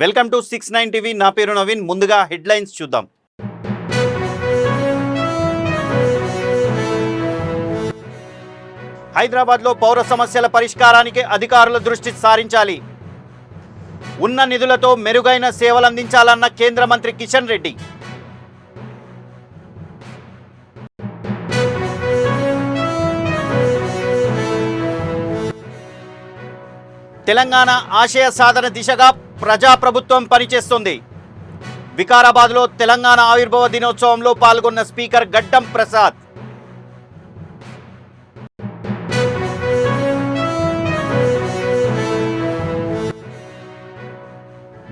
Welcome to 69 TV. నా పేరు నవీన్. ముందుగా హెడ్లైన్స్ చూద్దాం. హైదరాబాద్లో పౌర సమస్యల పరిష్కారానికి అధికారుల దృష్టి సారించాలి. ఉన్న నిధులతో మెరుగైన సేవలందించాలన్న కేంద్ర మంత్రి కిషన్ రెడ్డి. తెలంగాణ ఆశయ సాధన దిశగా ప్రజాప్రభుత్వం పనిచేస్తుంది. వికారాబాద్లో తెలంగాణ ఆవిర్భావ దినోత్సవంలో పాల్గొన్న స్పీకర్ గడ్డం ప్రసాద్.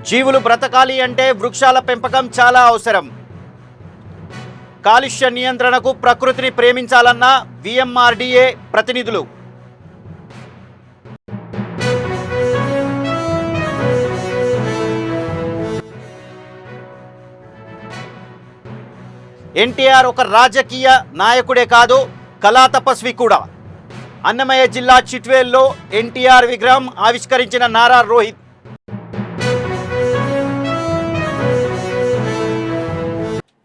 జీవులు బ్రతకాలి అంటే వృక్షాల పెంపకం చాలా అవసరం. కాలుష్య నియంత్రణకు ప్రకృతిని ప్రేమించాలన్న విఎంఆర్డీఏ ప్రతినిధులు. ఎన్టీఆర్ ఒక రాజకీయ నాయకుడే కాదు, కళా తపస్వి కూడా. అన్నమయ్య జిల్లా చిట్వేల్లో ఎన్టీఆర్ విగ్రహం ఆవిష్కరించిన నారా రోహిత్.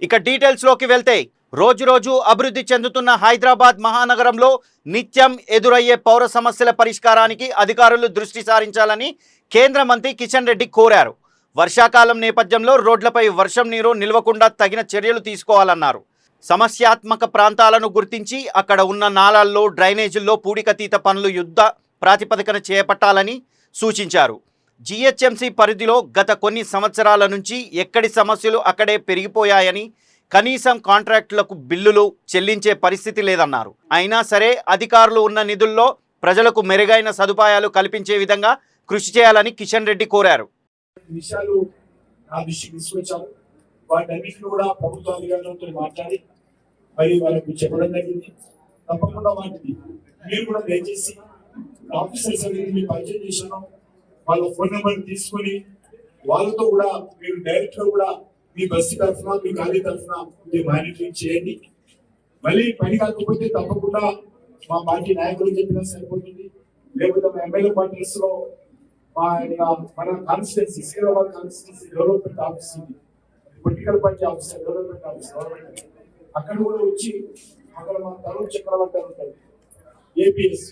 ఇక డీటెయిల్స్లోకి వెళ్తే, రోజు అభివృద్ధి చెందుతున్న హైదరాబాద్ మహానగరంలో నిత్యం ఎదురయ్యే పౌర సమస్యల పరిష్కారానికి అధికారులు దృష్టి సారించాలని కేంద్ర మంత్రి కిషన్ రెడ్డి కోరారు. వర్షాకాలం నేపథ్యంలో రోడ్లపై వర్షం నీరు నిలవకుండా తగిన చర్యలు తీసుకోవాలన్నారు. సమస్యాత్మక ప్రాంతాలను గుర్తించి అక్కడ ఉన్న నాలాల్లో, డ్రైనేజీల్లో పూడికతీత పనులు యుద్ధ ప్రాతిపదికన చేపట్టాలని సూచించారు. జిహెచ్ఎంసీ పరిధిలో గత కొన్ని సంవత్సరాల నుంచి ఎక్కడి సమస్యలు అక్కడే పెరిగిపోయాయని, కనీసం కాంట్రాక్టులకు బిల్లులు చెల్లించే పరిస్థితి లేదన్నారు. అయినా సరే అధికారులు ఉన్న నిధుల్లో ప్రజలకు మెరుగైన సదుపాయాలు కల్పించే విధంగా కృషి చేయాలని కిషన్ రెడ్డి కోరారు. విషయాలు నా దృష్టికి తీసుకొచ్చారు. వాటన్నిటిని కూడా ప్రభుత్వ అధికారులతో మాట్లాడి మరి వాళ్ళకు చెప్పడం జరిగింది. తప్పకుండా వాటిని మీరు కూడా దయచేసి ఆఫీసర్స్ అనేది మీరు పరిచయం చేశాను, వాళ్ళ ఫోన్ నెంబర్ తీసుకొని వాళ్ళతో కూడా మీరు డైరెక్ట్ గా కూడా మీ బస్సు తరఫున, మీ ఖాళీ తరఫున మీరు మానిటరింగ్ చేయండి. మళ్ళీ పని కాకపోతే తప్పకుండా మా పార్టీ నాయకులు చెప్పినా సరిపోతుంది, లేకపోతే మా ఎమ్మెల్యే పార్టీస్ లో మన constituency Secunderabad constituency development office ఉంది, political party officer development office government, అక్కడ కూడా వచ్చి అక్కడ మన తరుణ్ చక్రవర్తి ఉంటారు ఏపీఎస్,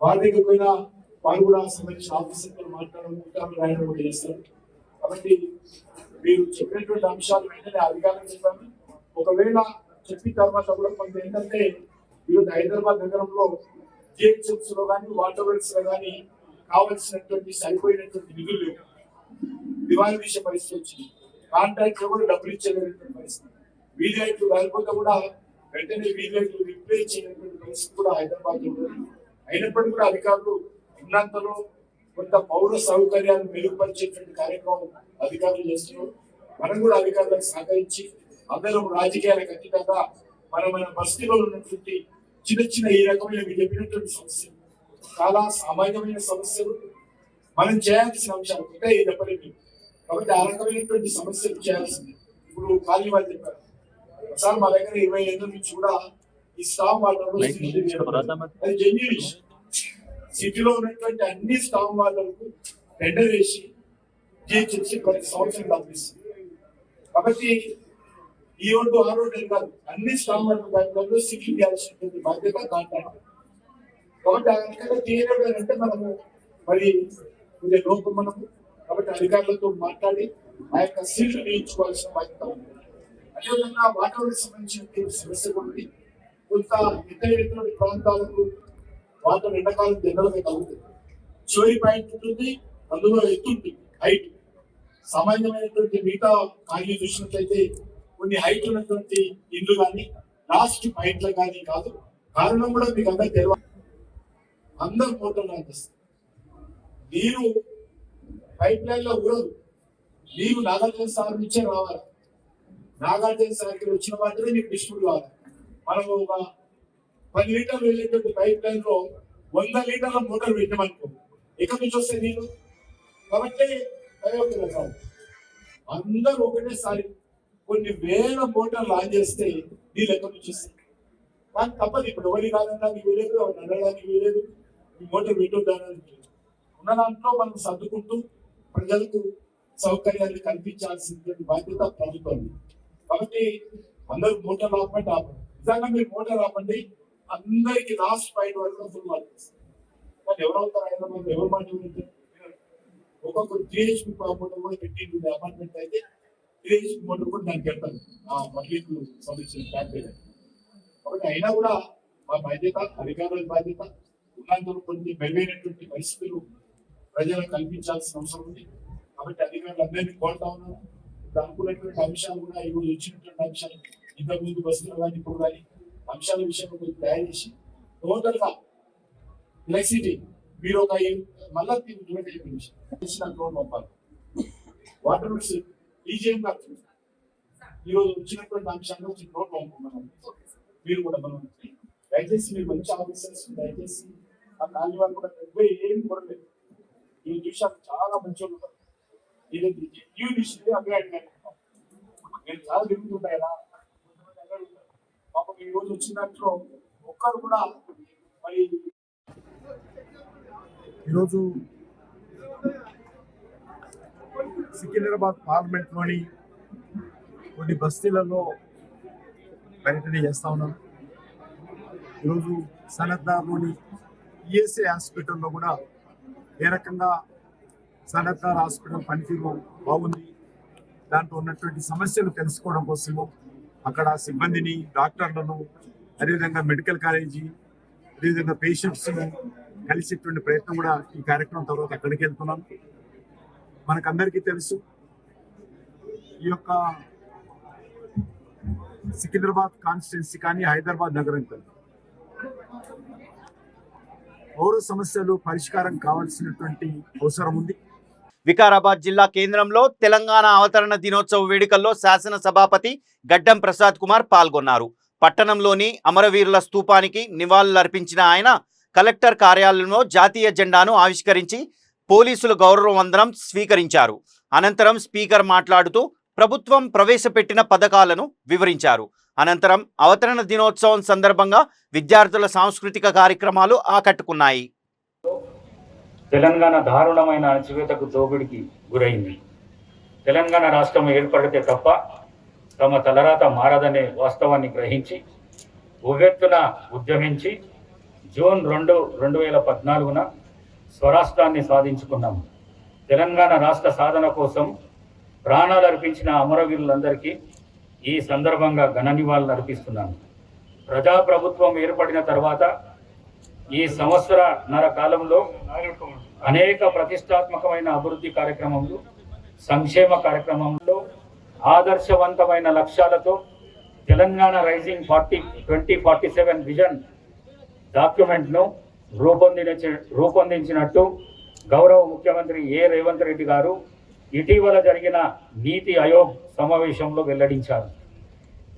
వాళ్ళ దగ్గర పోయినా వాళ్ళు కూడా సంబంధించిన ఆఫీసర్తో మాట్లాడడం రాయడం కూడా చేస్తారు. కాబట్టి మీరు చెప్పినటువంటి అంశాలు వెంటనే అధికారులు చెప్పండి. ఒకవేళ చెప్పిన తర్వాత కూడా కొంత ఏంటంటే ఈరోజు హైదరాబాద్ నగరంలో జిహెచ్ఎంసీ లో కానీ, వాటర్ వర్క్స్ లో కానీ కావలసినటువంటి సరిపోయినటువంటి నిధులు లేవు. దివాళీ విషయ పరిస్థితి వచ్చింది. కాంట్రాక్ట్ కూడా డబ్బులు ఇచ్చేటువంటి పరిస్థితి. వీధి లైట్లు లేకపోతే కూడా వెంటనే వీధి లైట్లు రిప్లేస్ చేయనటువంటి పరిస్థితి కూడా హైదరాబాద్ లో ఉంది. అయినప్పటికీ కూడా అధికారులు ఉన్నంతలో కొంత పౌర సౌకర్యాలు మెరుగుపరిచేటువంటి కార్యక్రమం అధికారులు చేస్తున్నారు. మనం కూడా అధికారులకు సహకరించి అందరం రాజకీయాలకు అతీతంగా మన బస్తీలో ఉన్నటువంటి చిన్న ఈ రకమైన మీరు చెప్పినటువంటి సమస్యలు చాలా సామాన్యమైన సమస్యలు, మనం చేయాల్సిన అంశాలు ఉంటాయి చెప్పలేదు. కాబట్టి ఆ రకమైనటువంటి సమస్యలు చేయాల్సింది. ఇప్పుడు ఖాళీ వాళ్ళు చెప్పారు, ఒకసారి మా దగ్గర 20 ఏళ్ళ నుంచి కూడా ఈ స్టామ్ వాటర్ అది జెన్యూన్ సిటీలో ఉన్నటువంటి అన్ని స్టామ్ వాటర్కు టెండర్ వేసి జిహెచ్ఎంసీ ప్రతి సంవత్సరం పంపిస్తుంది. కాబట్టి ఈ రోడ్డు ఆ రోడ్డు కాదు, అన్ని స్టామ్ వాటర్ బ్యాంకులలో సిటీ చేయాల్సినటువంటి బాధ్యత కాంట్రాక్ట్. కాబట్టి ఆ రకంగా తీయడంటే మనము మరి కొంచెం లోపం మనము. కాబట్టి అధికారులతో మాట్లాడి ఆ యొక్క సీట్లు వేయించుకోవాల్సిన బాధ్యత ఉంది. అదేవిధంగా వాతావరణం సంబంధించిన సమస్య ఉంది. కొంత ఎత్తైనటువంటి ప్రాంతాలకు వాటర్ ఎండాకాలం జనరల్గా తగ్గుతుంది. చివరి పాయింట్ ఉంటుంది, అందులో ఎత్తుంటుంది, హైట్. సామాన్యమైనటువంటి మిగతా ఖాళీ చూసినట్లయితే కొన్ని హైట్ ఉన్నటువంటి ఇండ్లు కానీ లాస్ట్ పాయింట్లు కానీ కాదు. కారణం కూడా మీకు అందరికి తెలియాలి. అందరు మోటార్లు అనిపిస్తుంది. నీరు పైప్ లైన్ లో ఊరదు. నీరు నాగార్జున సాగర్ నుంచే రావాలి. నాగార్జున సాగర్ వచ్చిన మాత్రమే మీకు డిస్ట్రిబ్యూట్ కావాలి. మనం ఒక 10 లీటర్లు వెళ్ళేటువంటి పైప్ లైన్ లో 100 లీటర్ల మోటార్ పెట్టామనుకో, ఎక్కడి నుంచి వస్తాయి నీళ్ళు? కాబట్టి అందరూ ఒకటేసారి కొన్ని వేల మోటార్లు ఆన్ చేస్తే నీళ్ళు ఎక్కడి నుంచి వస్తాయి? కానీ తప్పదు. ఇప్పుడు ఎవరి కాదనడానికి వీలేదు, ఎవరు అనడానికి వీలేదు, ఈ మోటార్ పెట్టొద్దానికి ఉన్న దాంట్లో మనం సర్దుకుంటూ ప్రజలకు సౌకర్యాలు కల్పించాల్సినటువంటి బాధ్యత ప్రభుత్వం. కాబట్టి అందరూ మోటార్ ఆపండి నిజంగా మీరు మోటార్ ఆపండి, అందరికి లాస్ట్ పాయింట్ వరకు ఫుల్ మార్క్స్. కానీ ఎవరవుతారు హైదరాబాద్, ఎవరు మాట ఒక్కొక్కరు జిహెచ్పి మోటార్ కూడా పెట్టింది అపార్ట్మెంట్ అయితే జిహెచ్పి మోటార్ కూడా దానికి వెళ్తారు పబ్లిక్ సంబంధించిన క్యాంపెయిన్. కాబట్టి అయినా కూడా మా బాధ్యత, అధికారుల బాధ్యత, ఉన్నందుకు కొన్ని మెరుగైనటువంటి పరిస్థితులు ప్రజలకు కల్పించాల్సిన అవసరం ఉంది. కాబట్టి అధికారులు అందరినీ కోరుతా ఉన్నాను. ఇప్పుడు అనుకున్నటువంటి అంశాలు కూడా ఈరోజు వచ్చినటువంటి అంశాలు ఇంతకు ముందు బస్సులు కానీ ఇప్పుడు కానీ అంశాల విషయంలో కొంచెం తయారు చేసి టోటల్ గా ఎలక్ట్రిసిటీ మీరు ఒక మళ్ళా లోన్ పంపాలి. వాటర్ ఈజీఎం కాదు ఈరోజు వచ్చినటువంటి అంశాలు వచ్చి లోన్ పంపుకున్నాం. మీరు కూడా మనం దయచేసి మీరు మంచి ఆఫీసర్స్ దయచేసి ఆ కాలనీ వాళ్ళు కూడా ఏం కూడా లేదు. ఈ చూసాను చాలా మంచి వాళ్ళు ఉన్నారు. నేను చాలా తిరుగుతుంటాయి కదా పాపం ఈ రోజు వచ్చిన దాంట్లో ఒక్కరు కూడా మరి ఈరోజు సికింద్రాబాద్ పార్లమెంట్లోని కొన్ని బస్తీలలో పర్యటన చేస్తా ఉన్నాం. ఈరోజు సనత్నగర్లోని ఈఎస్ఐ హాస్పిటల్లో కూడా ఏ రకంగా సనత్నగర్ హాస్పిటల్ పనితీరు బాగుంది, దాంట్లో ఉన్నటువంటి సమస్యలు తెలుసుకోవడం కోసము అక్కడ సిబ్బందిని, డాక్టర్లను, అదేవిధంగా మెడికల్ కాలేజీ, అదేవిధంగా పేషెంట్స్ను కలిసేటువంటి ప్రయత్నం కూడా ఈ కార్యక్రమం తర్వాత అక్కడికి వెళ్తున్నాం. మనకందరికీ తెలుసు ఈ యొక్క సికింద్రాబాద్ కాన్స్టిట్యున్సీ కానీ హైదరాబాద్ నగరం కానీ పౌర సమస్యలు పరిష్కారం కావాల్సినటువంటి అవసరం ఉంది. వికారాబాద్ జిల్లా కేంద్రంలో తెలంగాణ అవతరణ దినోత్సవ వేడుకల్లో శాసన సభాపతి గడ్డం ప్రసాద్ కుమార్ పాల్గొన్నారు. పట్టణంలోని అమరవీరుల స్తూపానికి నివాళులర్పించిన ఆయన కలెక్టర్ కార్యాలయంలో జాతీయ జెండాను ఆవిష్కరించి పోలీసుల గౌరవ వందనం స్వీకరించారు. అనంతరం స్పీకర్ మాట్లాడుతూ ప్రభుత్వం ప్రవేశపెట్టిన పథకాలను వివరించారు. అనంతరం అవతరణ దినోత్సవం సందర్భంగా విద్యార్థుల సాంస్కృతిక కార్యక్రమాలు ఆకట్టుకున్నాయి. తెలంగాణ దారుణమైన అణచివేతకు దోపిడికి గురైంది. తెలంగాణ రాష్ట్రం ఏర్పడితే తప్ప తమ తలరాత మారదనే వాస్తవాన్ని గ్రహించి ఉవ్వెత్తున ఉద్యమించి జూన్ 2, 2014 స్వరాష్ట్రాన్ని సాధించుకున్నాం. తెలంగాణ రాష్ట్ర సాధన కోసం ప్రాణాలు అర్పించిన అమరవీరులందరికీ ఈ సందర్భంగా ఘన నివాళులు అర్పిస్తున్నాను. ప్రజాప్రభుత్వం ఏర్పడిన తర్వాత ఈ సంవత్సరన్నర కాలంలో అనేక ప్రతిష్టాత్మకమైన అభివృద్ధి కార్యక్రమంలో, సంక్షేమ కార్యక్రమంలో ఆదర్శవంతమైన లక్ష్యాలతో తెలంగాణ రైజింగ్ 2047 విజన్ డాక్యుమెంట్ను రూపొందించినట్టు గౌరవ ముఖ్యమంత్రి రేవంత్ రెడ్డి గారు ఇటీవల జరిగిన నీతి ఆయోగ్ సమావేశంలో వెల్లడించారు.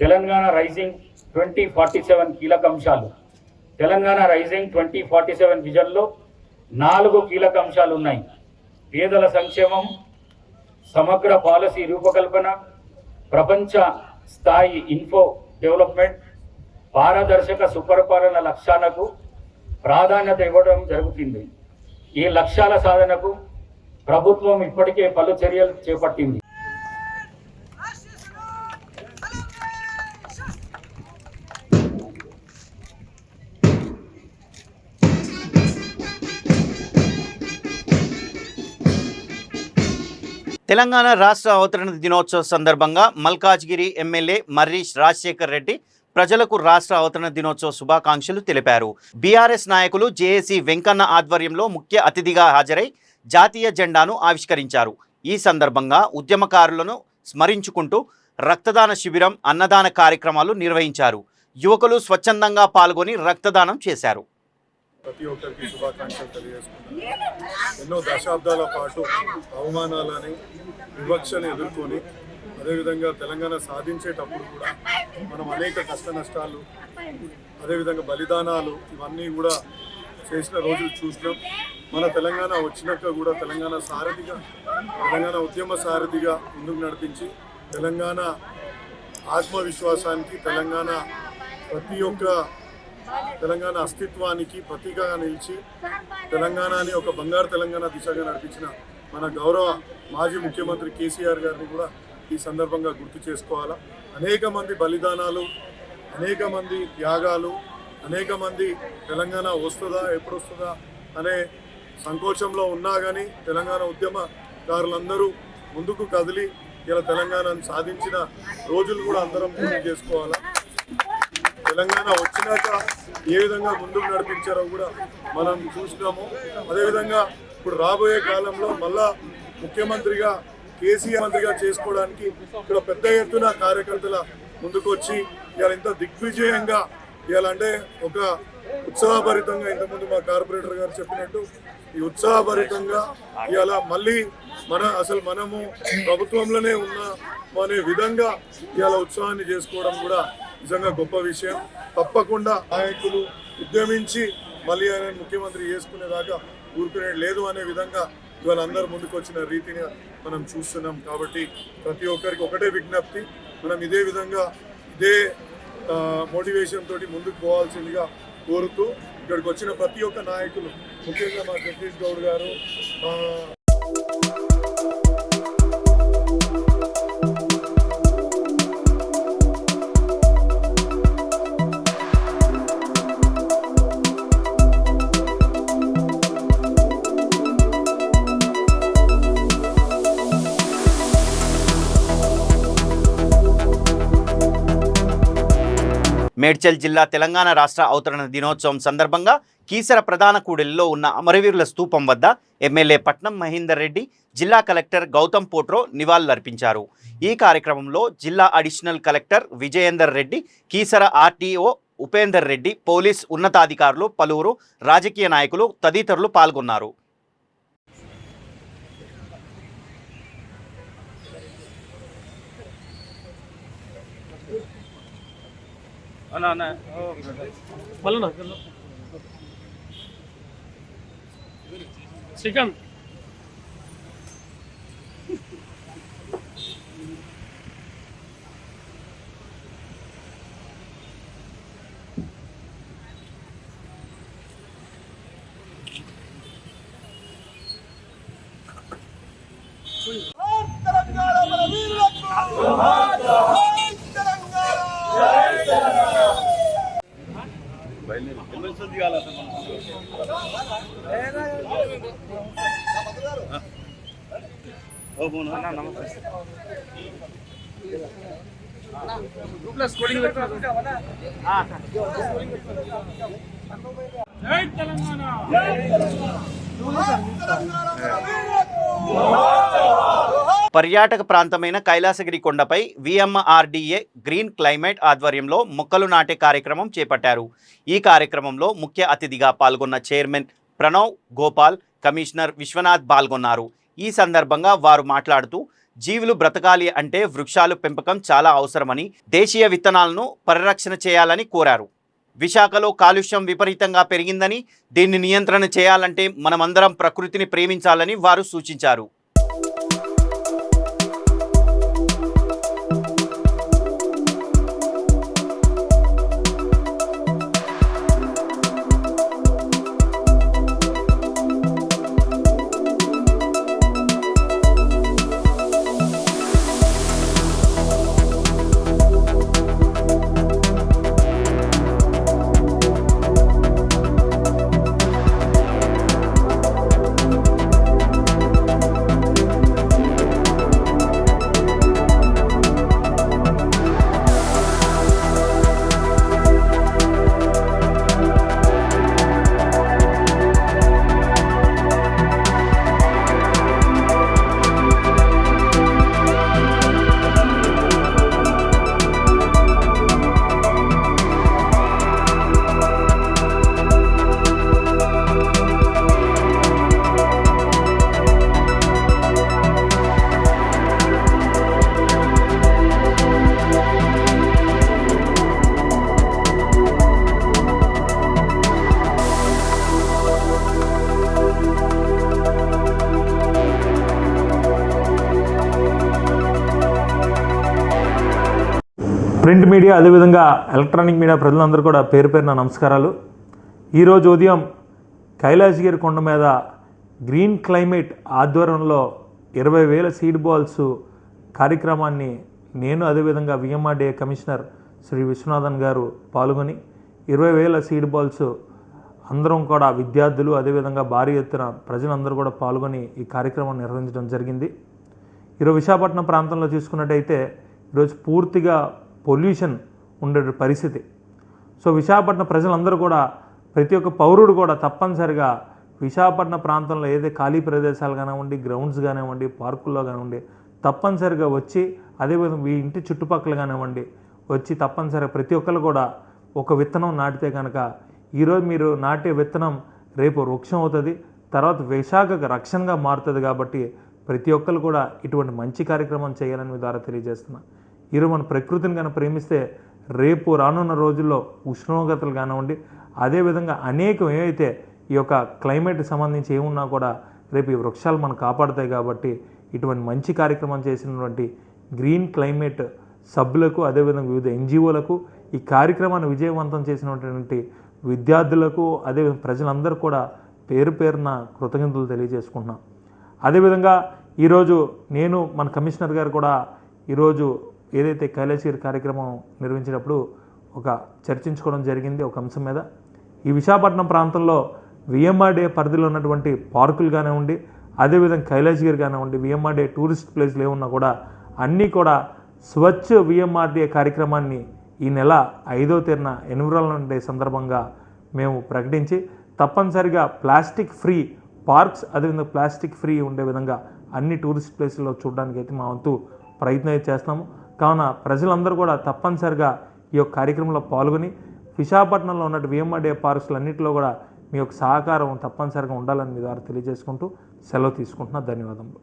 తెలంగాణ రైజింగ్ 2047 కీలక అంశాలు. తెలంగాణ రైజింగ్ 2047 విజన్లో 4 కీలక అంశాలు ఉన్నాయి. పేదల సంక్షేమం, సమగ్ర పాలసీ రూపకల్పన, ప్రపంచ స్థాయి ఇన్ఫో డెవలప్మెంట్, పారదర్శక సుపరిపాలన లక్ష్యాలకు ప్రాధాన్యత ఇవ్వడం జరుగుతుంది. ఈ లక్ష్యాల సాధనకు ప్రభుత్వం ఇప్పటికే పలు చర్యలు చేపట్టింది. తెలంగాణ రాష్ట్ర అవతరణ దినోత్సవ సందర్భంగా మల్కాజ్గిరి ఎమ్మెల్యే మర్రీష్ రాజశేఖర్ రెడ్డి ప్రజలకు రాష్ట్ర అవతరణ దినోత్సవ శుభాకాంక్షలు తెలిపారు. బీఆర్ఎస్ నాయకులు జేఏసీ వెంకన్న ఆధ్వర్యంలో ముఖ్య అతిథిగా హాజరై జాతీయ జెండాను ఆవిష్కరించారు. ఈ సందర్భంగా ఉద్యమకారులను స్మరించుకుంటూ రక్తదాన శిబిరం, అన్నదాన కార్యక్రమాలు నిర్వహించారు. యువకులు స్వచ్ఛందంగా పాల్గొని రక్తదానం చేశారు. ప్రతి ఒక్కరికి శుభాకాంక్షలు తెలియజేసుకుంటాను. ఎన్నో దశాబ్దాల పాటు అవమానాలని, వివక్షని ఎదుర్కొని అదేవిధంగా తెలంగాణ సాధించేటప్పుడు కూడా మనం అనేక కష్ట నష్టాలు, అదేవిధంగా బలిదానాలు ఇవన్నీ కూడా చేసిన రోజులు చూసినాం. మన తెలంగాణ వచ్చినాక కూడా తెలంగాణ సారథిగా, తెలంగాణ ఉద్యమ సారథిగా ముందుకు నడిపించి తెలంగాణ ఆత్మవిశ్వాసానికి, తెలంగాణ ప్రతి ఒక్క తెలంగాణ అస్తిత్వానికి ప్రతీకగా నిలిచి తెలంగాణని ఒక బంగారు తెలంగాణ దిశగా నడిపించిన మన గౌరవ మాజీ ముఖ్యమంత్రి కేసీఆర్ గారిని కూడా ఈ సందర్భంగా గుర్తు చేసుకోవాలా. అనేక మంది బలిదానాలు, అనేక మంది త్యాగాలు, అనేక మంది తెలంగాణ వస్తుందా ఎప్పుడు వస్తుందా అనే సంకోచంలో ఉన్నా కానీ తెలంగాణ ఉద్యమకారులందరూ ముందుకు కదిలి ఇలా తెలంగాణను సాధించిన రోజులు కూడా అందరం గుర్తు చేసుకోవాలా. తెలంగాణ వచ్చినాక ఏ విధంగా ముందుకు నడిపించారో కూడా మనం చూసినాము. అదేవిధంగా ఇప్పుడు రాబోయే కాలంలో మళ్ళా ముఖ్యమంత్రిగా కేసీఆర్ మంత్రిగా చేసుకోవడానికి ఇక్కడ పెద్ద ఎత్తున కార్యకర్తల ముందుకు వచ్చి ఇవాళ ఇంత దిగ్విజయంగా ఇవాళంటే ఒక ఉత్సాహభరితంగా ఇంతకుముందు మా కార్పొరేటర్ గారు చెప్పినట్టు ఈ ఉత్సాహభరితంగా ఇవాళ మళ్ళీ మనము ప్రభుత్వంలోనే ఉన్నాం అనే విధంగా ఇవాళ ఉత్సాహాన్ని చేసుకోవడం కూడా నిజంగా గొప్ప విషయం. తప్పకుండా నాయకులు ఉద్యమించి మళ్ళీ ఆయన ముఖ్యమంత్రి చేసుకునేదాకా ఊరుకునేది లేదు అనే విధంగా ఇవాళ అందరూ ముందుకు వచ్చిన రీతిని మనం చూస్తున్నాం. కాబట్టి ప్రతి ఒక్కరికి ఒకటే విజ్ఞప్తి, మనం ఇదే విధంగా ఇదే మోటివేషన్ తోటి ముందుకు పోవాల్సిందిగా కోరుతూ ఇక్కడికి వచ్చిన ప్రతి ఒక్క నాయకులు, ముఖ్యంగా మా జగదీష్ గౌడ్ గారు, మేడ్చల్ జిల్లా తెలంగాణ రాష్ట్ర అవతరణ దినోత్సవం సందర్భంగా కీసర ప్రధాన కూడలిలో ఉన్న అమరవీరుల స్తూపం వద్ద ఎమ్మెల్యే పట్నం మహేందర్ రెడ్డి, జిల్లా కలెక్టర్ గౌతమ్ పోట్రో నివాళులర్పించారు. ఈ కార్యక్రమంలో జిల్లా additional collector Vijayender Reddy, Keesara RTO Upender Reddy, police ఉన్నతాధికారులు, పలువురు రాజకీయ నాయకులు తదితరులు పాల్గొన్నారు. శ్రీకాంత్ పర్యాటక ప్రాంతమైన కైలాసగిరి కొండపై విఎంఆర్డీఏ గ్రీన్ క్లైమేట్ ఆధ్వర్యంలో మొక్కలు నాటే కార్యక్రమం చేపట్టారు. ఈ కార్యక్రమంలో ముఖ్య అతిథిగా పాల్గొన్న చైర్మన్ ప్రణవ్ గోపాల్, కమిషనర్ విశ్వనాథ్ పాల్గొన్నారు. ఈ సందర్భంగా వారు మాట్లాడుతూ జీవులు బ్రతకాలి అంటే వృక్షాలు పెంపకం చాలా అవసరమని, దేశీయ విత్తనాలను పరిరక్షణ చేయాలని కోరారు. విశాఖలో కాలుష్యం విపరీతంగా పెరిగిందని, దీన్ని నియంత్రణ చేయాలంటే మనమందరం ప్రకృతిని ప్రేమించాలని వారు సూచించారు. ప్రింట్ మీడియా అదేవిధంగా ఎలక్ట్రానిక్ మీడియా ప్రజలందరూ కూడా పేరు పేరున నమస్కారాలు. ఈరోజు ఉదయం కైలాసగిరి కొండ మీద గ్రీన్ క్లైమేట్ ఆధ్వర్యంలో 20,000 సీడ్ బాల్స్ కార్యక్రమాన్ని నేను అదేవిధంగా విఎంఆర్డీఏ కమిషనర్ శ్రీ విశ్వనాథన్ గారు పాల్గొని 20,000 సీడ్ బాల్స్ అందరం కూడా విద్యార్థులు అదేవిధంగా భారీ ఎత్తున ప్రజలందరూ కూడా పాల్గొని ఈ కార్యక్రమం నిర్వహించడం జరిగింది. ఈరోజు విశాఖపట్నం ప్రాంతంలో చూసుకున్నట్టయితే ఈరోజు పూర్తిగా పొల్యూషన్ ఉండే పరిస్థితి. సో విశాఖపట్నం ప్రజలందరూ కూడా ప్రతి ఒక్క పౌరుడు కూడా తప్పనిసరిగా విశాఖపట్నం ప్రాంతంలో ఏదైతే ఖాళీ ప్రదేశాలు కానివ్వండి, గ్రౌండ్స్ కానివ్వండి, పార్కుల్లో కానివ్వండి తప్పనిసరిగా వచ్చి అదేవిధంగా మీ ఇంటి చుట్టుపక్కల కానివ్వండి వచ్చి తప్పనిసరిగా ప్రతి ఒక్కరు కూడా ఒక విత్తనం నాటితే కనుక ఈరోజు మీరు నాటే విత్తనం రేపు వృక్షం అవుతుంది, తర్వాత విశాఖకు రక్షణగా మారుతుంది. కాబట్టి ప్రతి ఒక్కరు కూడా ఇటువంటి మంచి కార్యక్రమం చేయాలని మీ ద్వారా తెలియజేస్తున్నా. ఈరోజు మన ప్రకృతిని కనుక ప్రేమిస్తే రేపు రానున్న రోజుల్లో ఉష్ణోగ్రతలు కానివ్వండి అదేవిధంగా అనేకం ఏవైతే ఈ యొక్క క్లైమేట్కి సంబంధించి ఏమున్నా కూడా రేపు ఈ వృక్షాలు మనం కాపాడుతాయి. కాబట్టి ఇటువంటి మంచి కార్యక్రమం చేసినటువంటి గ్రీన్ క్లైమేట్ సభ్యులకు అదేవిధంగా వివిధ ఎన్జిఓలకు ఈ కార్యక్రమాన్ని విజయవంతం చేసినటువంటి విద్యార్థులకు అదేవిధంగా ప్రజలందరూ కూడా పేరు పేరున కృతజ్ఞతలు తెలియజేసుకుంటున్నాం. అదేవిధంగా ఈరోజు నేను మన కమిషనర్ గారు కూడా ఈరోజు ఏదైతే కైలాసగిరి కార్యక్రమం నిర్వహించినప్పుడు ఒక చర్చించుకోవడం జరిగింది ఒక అంశం మీద. ఈ విశాఖపట్నం ప్రాంతంలో విఎంఆర్డీఏ పరిధిలో ఉన్నటువంటి పార్కులు కానివ్వండి అదేవిధంగా కైలాసగిరి కానివ్వండి విఎంఆర్డీఏ టూరిస్ట్ ప్లేస్లు ఏమున్నా కూడా అన్నీ కూడా స్వచ్ఛ విఎంఆర్డీఏ కార్యక్రమాన్ని ఈ నెల 5వ తేదీన ఎన్విరాన్మెంట్ డే సందర్భంగా మేము ప్రకటించి తప్పనిసరిగా ప్లాస్టిక్ ఫ్రీ పార్క్స్ అదేవిధంగా ప్లాస్టిక్ ఫ్రీ ఉండే విధంగా అన్ని టూరిస్ట్ ప్లేస్లో చూడడానికి అయితే మా వంతు ప్రయత్నం చేస్తాము. కావున ప్రజలందరూ కూడా తప్పనిసరిగా ఈ యొక్క కార్యక్రమంలో పాల్గొని విశాఖపట్నంలో ఉన్న విఎంఆర్డీఏ పార్క్స్లు అన్నింటిలో కూడా మీ యొక్క సహకారం తప్పనిసరిగా ఉండాలని మీ ద్వారా తెలియజేసుకుంటూ సెలవు తీసుకుంటున్నా. ధన్యవాదములు.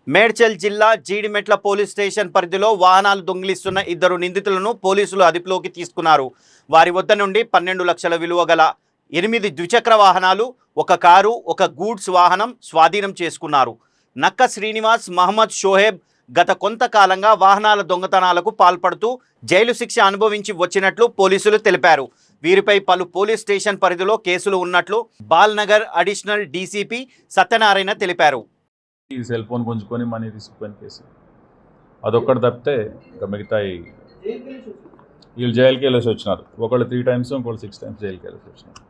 మేడ్చల్ జిల్లా జీడిమెట్ల పోలీస్ స్టేషన్ పరిధిలో వాహనాలు దొంగిలిస్తున్న 2 నిందితులను పోలీసులు అదుపులోకి తీసుకున్నారు. వారి వద్ద నుండి 12 లక్షల విలువ గల 8 ద్విచక్ర వాహనాలు, 1 కారు, 1 గూడ్స్ వాహనం స్వాధీనం చేసుకున్నారు. నక్క శ్రీనివాస్, మహమ్మద్ షోహెబ్ గత కొంతకాలంగా వాహనాల దొంగతనాలకు పాల్పడుతూ జైలు శిక్ష అనుభవించి వచ్చినట్లు పోలీసులు తెలిపారు. వీరిపై పలు పోలీస్ స్టేషన్ పరిధిలో కేసులు ఉన్నట్లు బాల్నగర్ అడిషనల్ డీసీపీ సత్యనారాయణ తెలిపారు. ఈ సెల్ ఫోన్ గుంజుకొని మనీ తీసుకుపోయిన కేసు అదొక్కటి తప్పితే ఇంకా మిగతా వీళ్ళు జైలుకి వెళ్ళేసి వచ్చినారు. ఒకళ్ళు 3 times ఇంకోళ్ళు 6 times జైలుకి వెళ్ళేసి వచ్చినారు.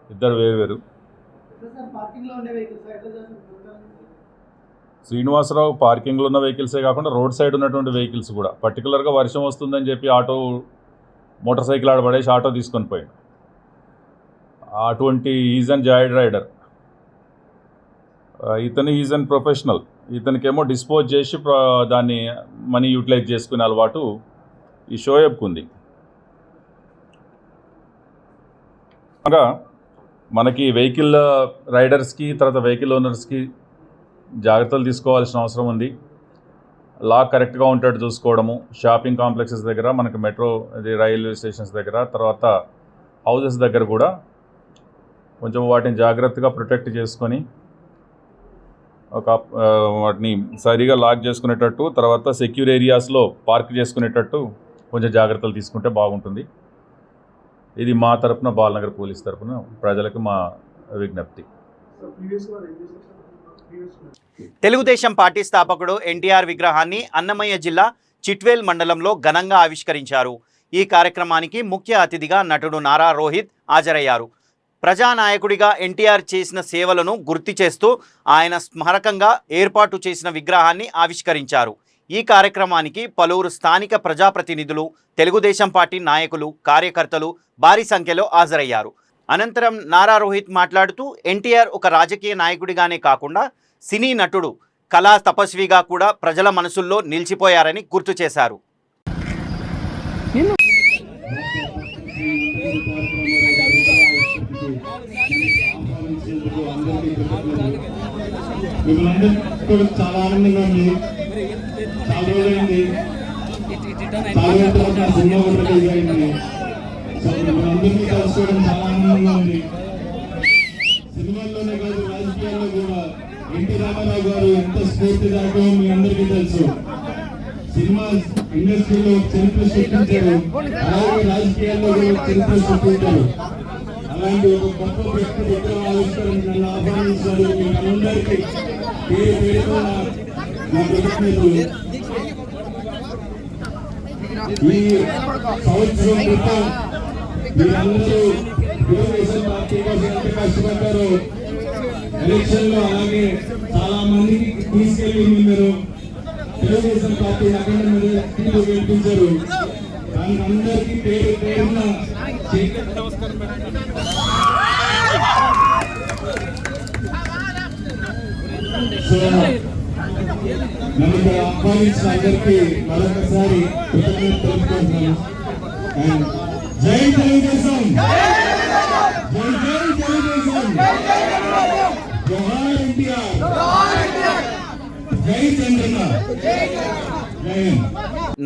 ఇద్దరు వేరు. శ్రీనివాసరావు పార్కింగ్లో ఉన్న వెహికల్సే కాకుండా రోడ్ సైడ్ ఉన్నటువంటి వెహికల్స్ కూడా పర్టికులర్గా వర్షం వస్తుందని చెప్పి ఆటో మోటార్ సైకిల్ ఆడబడేసి ఆటో తీసుకొని పోయాడు. అటువంటి ఈజ్ అండ్ జాయిడ్ రైడర్. ఇతను ఈజ్ అండ్ ప్రొఫెషనల్. ఇతనికేమో డిస్పోజ్ చేసి దాన్ని మనీ యూటిలైజ్ చేసుకునే అలవాటు ఈ షోయబ్కు ఉంది. మనకి వెహికల్ రైడర్స్కి తర్వాత వెహికల్ ఓనర్స్కి జాగ్రత్తలు తీసుకోవాల్సిన అవసరం ఉంది. లా కరెక్ట్గా ఉండేట్టు చూసుకోవడము. షాపింగ్ కాంప్లెక్సెస్ దగ్గర, మనకి మెట్రో రైల్వే స్టేషన్స్ దగ్గర, తర్వాత హౌసెస్ దగ్గర కూడా కొంచెం వాటిని జాగ్రత్తగా ప్రొటెక్ట్ చేసుకొని వాటిని సరిగా లాక్ చేసుకునేటట్టు, తర్వాత సెక్యూర్ ఏరియాస్లో పార్క్ చేసుకునేటట్టు కొంచెం జాగ్రత్తలు తీసుకుంటే బాగుంటుంది. ఇది మా తరపున, బాలనగర్ పోలీస్ తరపున ప్రజలకు మా విజ్ఞప్తి. తెలుగుదేశం పార్టీ స్థాపకుడు ఎన్టీఆర్ విగ్రహాన్ని అన్నమయ్య జిల్లా చిట్వేల్ మండలంలో ఘనంగా ఆవిష్కరించారు. ఈ కార్యక్రమానికి ముఖ్య అతిథిగా నటుడు నారా రోహిత్ హాజరయ్యారు. ప్రజానాయకుడిగా ఎన్టీఆర్ చేసిన సేవలను గుర్తు చేస్తూ ఆయన స్మారకంగా ఏర్పాటు చేసిన విగ్రహాన్ని ఆవిష్కరించారు. ఈ కార్యక్రమానికి పలువురు స్థానిక ప్రజాప్రతినిధులు, తెలుగుదేశం పార్టీ నాయకులు, కార్యకర్తలు భారీ సంఖ్యలో హాజరయ్యారు. అనంతరం నారా రోహిత్ మాట్లాడుతూ ఎన్టీఆర్ ఒక రాజకీయ నాయకుడిగానే కాకుండా సినీ నటుడు, కళా తపస్విగా కూడా ప్రజల మనసుల్లో నిలిచిపోయారని గుర్తు చేశారు. మిమ్మల్ని కూడా చాలా ఆనందంగా ఉంది. చాలా రోజులైంది, చాలా రోజుల తర్వాత సినిమా కూడా రిలీజ్ అయింది. సో మిమ్మల్ందరినీ కలుసుకోవడం చాలా ఆనందంగా ఉంది. సినిమాల్లోనే కాదు, రాజకీయాల్లో కూడా ఎన్టీ రామారావు గారు ఎంత స్ఫూర్తిదాయకమో మీ అందరికీ తెలుసు. సినిమా ఇండస్ట్రీలో చరిత్ర సృష్టించారు, అలాగే రాజకీయాల్లో కూడా చరిత్ర సృష్టించారు. అలాంటి ఒక గొప్ప వ్యక్తి విగ్రహం ఆవిష్కరణ నన్ను ఆహ్వానించారు. మీకు అందరికీ పేరు పేరున నా కృతజ్ఞతలు. ఈ సంవత్సరం క్రితం మీరందరూ తెలుగుదేశం పార్టీ కోసం ఎంత కష్టపడ్డారో ఎలక్షన్ లో, అలాగే చాలా మందికి తీసుకెళ్లి మీరు తెలుగుదేశం పార్టీ అఖండ మెజారిటీలో గెలిపించారు. దానికి అందరికీ పేరు పేరున నన్ను ఇక్కడ ఆహ్వానించిన అందరికీ మరొకసారి కృతజ్ఞతలు తెలుపుకుంటున్నాను. అండ్ జై తెలుగుదేశం, జై జై తెలుగుదేశం, జోహార్ ఎన్టీఆర్, జై చంద్రన్న, జై హింద్.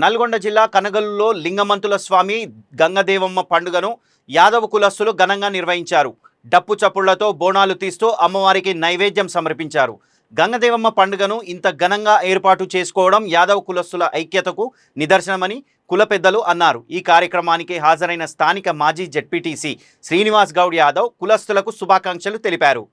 నల్గొండ జిల్లా కనగలులో లింగమంతుల స్వామి గంగదేవమ్మ పండుగను యాదవ కులస్తులు ఘనంగా నిర్వహించారు. డప్పు చప్పుళ్లతో బోనాలు తీస్తూ అమ్మవారికి నైవేద్యం సమర్పించారు. గంగదేవమ్మ పండుగను ఇంత ఘనంగా ఏర్పాటు చేసుకోవడం యాదవ కులస్తుల ఐక్యతకు నిదర్శనమని కుల పెద్దలు అన్నారు. ఈ కార్యక్రమానికి హాజరైన స్థానిక మాజీ జెడ్పీటీసీ శ్రీనివాస్ గౌడ్ యాదవ్ కులస్తులకు శుభాకాంక్షలు తెలిపారు.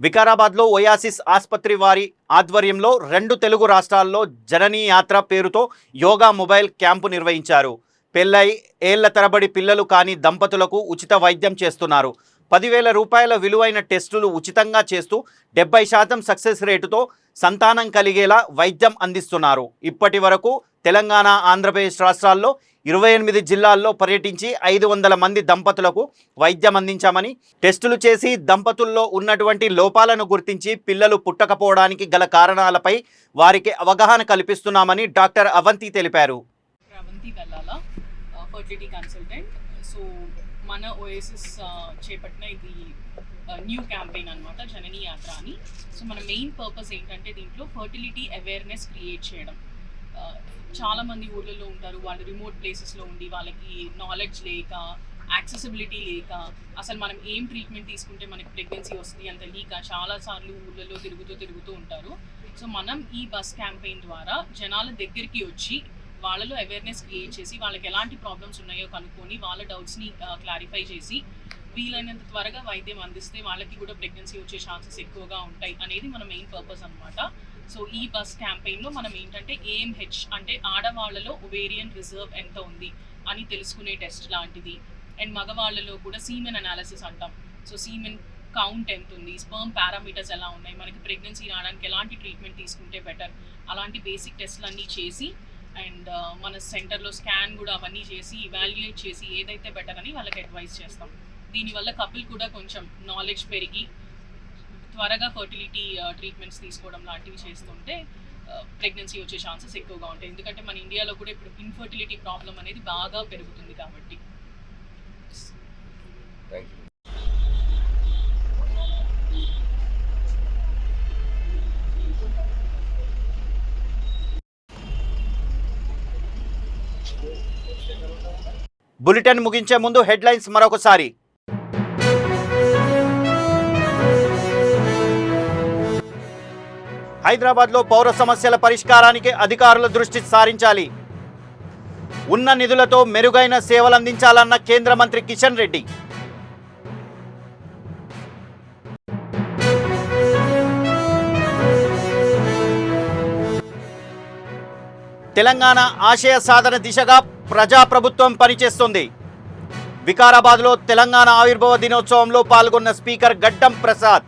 వికారాబాద్లో ఓయాసిస్ ఆసుపత్రి వారి ఆధ్వర్యంలో 2 తెలుగు రాష్ట్రాల్లో జననీ యాత్ర పేరుతో యోగా మొబైల్ క్యాంపు నిర్వహించారు. పెళ్ళై ఏళ్ల తరబడి పిల్లలు కాని దంపతులకు ఉచిత వైద్యం చేస్తున్నారు. 10,000 రూపాయల విలువైన టెస్టులు ఉచితంగా చేస్తూ 70% సక్సెస్ రేటుతో సంతానం కలిగేలా వైద్యం అందిస్తున్నారు. ఇప్పటి వరకు తెలంగాణ, ఆంధ్రప్రదేశ్ రాష్ట్రాల్లో 28 జిల్లాల్లో పర్యటించి 500 మంది దంపతులకు వైద్యం అందించామని, టెస్టులు చేసి దంపతుల్లో ఉన్నటువంటి లోపాలను గుర్తించి పిల్లలు పుట్టకపోవడానికి గల కారణాలపై వారికి అవగాహన కల్పిస్తున్నామని డాక్టర్ అవంతి తెలిపారు. అవంతి గల్లాల ఫర్టిలిటీ కన్సల్టెంట్. సో మన ఓఎస్ఎస్ చేపట్టిన ఇది న్యూ క్యాంపెయిన్ అనమాట, జననీ యాత్ర అని. సో మన మెయిన్ పర్పస్ ఏంటంటే దీంట్లో ఫర్టిలిటీ అవేర్నెస్ క్రియేట్ చేయడం. చాలామంది ఊళ్ళల్లో ఉంటారు, వాళ్ళు రిమోట్ ప్లేసెస్లో ఉండి వాళ్ళకి నాలెడ్జ్ లేక, యాక్సెసిబిలిటీ లేక, అసలు మనం ఏం ట్రీట్మెంట్ తీసుకుంటే మనకి ప్రెగ్నెన్సీ వస్తుంది అంత లీక చాలాసార్లు ఊళ్ళల్లో తిరుగుతూ ఉంటారు. సో మనం ఈ బస్ క్యాంపెయిన్ ద్వారా జనాల దగ్గరికి వచ్చి వాళ్ళలో అవేర్నెస్ క్రియేట్ చేసి వాళ్ళకి ఎలాంటి ప్రాబ్లమ్స్ ఉన్నాయో కనుక్కొని వాళ్ళ డౌట్స్ని క్లారిఫై చేసి వీలైనంత త్వరగా వైద్యం అందిస్తే వాళ్ళకి కూడా ప్రెగ్నెన్సీ వచ్చే ఛాన్సెస్ ఎక్కువగా ఉంటాయి అనేది మన మెయిన్ పర్పస్ అనమాట. సో ఈ బస్ క్యాంపెయిన్లో మనం ఏంటంటే AMH అంటే ఆడవాళ్ళలో ఒవేరియన్ రిజర్వ్ ఎంత ఉంది అని తెలుసుకునే టెస్ట్ లాంటిది, అండ్ మగవాళ్ళలో కూడా సీమెన్ అనాలిసిస్ అంటాం. సో సీమెన్ కౌంట్ ఎంత ఉంది, స్పర్మ్ పారామీటర్స్ ఎలా ఉన్నాయి, మనకి ప్రెగ్నెన్సీ రావడానికి ఎలాంటి ట్రీట్మెంట్ తీసుకుంటే బెటర్, అలాంటి బేసిక్ టెస్ట్లు అన్నీ చేసి అండ్ మన సెంటర్లో స్కాన్ కూడా అవన్నీ చేసి ఇవాల్యుయేట్ చేసి ఏదైతే బెటర్ అని వాళ్ళకి అడ్వైస్ చేస్తాం. దీనివల్ల కపుల్ కూడా కొంచెం నాలెడ్జ్ పెరిగి త్వరగా ఫర్టిలిటీ ట్రీట్మెంట్స్ తీసుకోవడం లాంటివి చేస్తుంటే ప్రెగ్నెన్సీ వచ్చే ఛాన్సెస్ ఎక్కువగా ఉంటాయి. ఎందుకంటే మన ఇండియాలో కూడా ఇప్పుడు ఇన్ఫర్టిలిటీ ప్రాబ్లం అనేది బాగా పెరుగుతుంది కాబట్టి. బులెటిన్ ముగించే ముందు హెడ్లైన్స్ మరొకసారి. హైదరాబాద్లో పౌర సమస్యల పరిష్కారానికి అధికారులు దృష్టి సారించాలి. ఉన్న నిధులతో మెరుగైన సేవలందించాలన్న కేంద్ర మంత్రి కిషన్ రెడ్డి. తెలంగాణ ఆశయ సాధన దిశగా ప్రజాప్రభుత్వం పనిచేస్తుంది. వికారాబాద్లో తెలంగాణ ఆవిర్భావ దినోత్సవంలో పాల్గొన్న స్పీకర్ గడ్డం ప్రసాద్.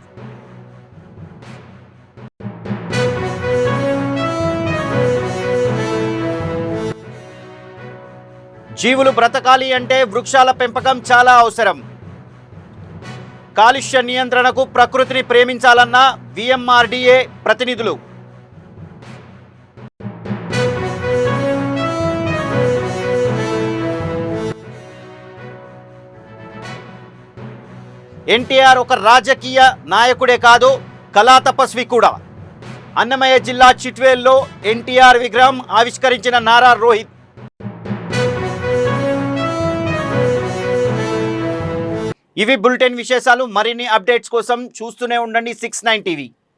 జీవులు బ్రతకాలి అంటే వృక్షాల పెంపకం చాలా అవసరం. కాలుష్య నియంత్రణకు ప్రకృతిని ప్రేమించాలన్న VMRDA ప్రతినిధులు. ఎన్టీఆర్ ఒక రాజకీయ నాయకుడే కాదు, కళా తపస్వి కూడా. అన్నమయ్య జిల్లా చిట్వేల్లో ఎన్టీఆర్ విగ్రహం ఆవిష్కరించిన నారా రోహిత్. ఇవి బులెటిన్ విశేషాలు. మరిన్ని అప్డేట్స్ కోసం చూస్తూనే ఉండండి 69 TV.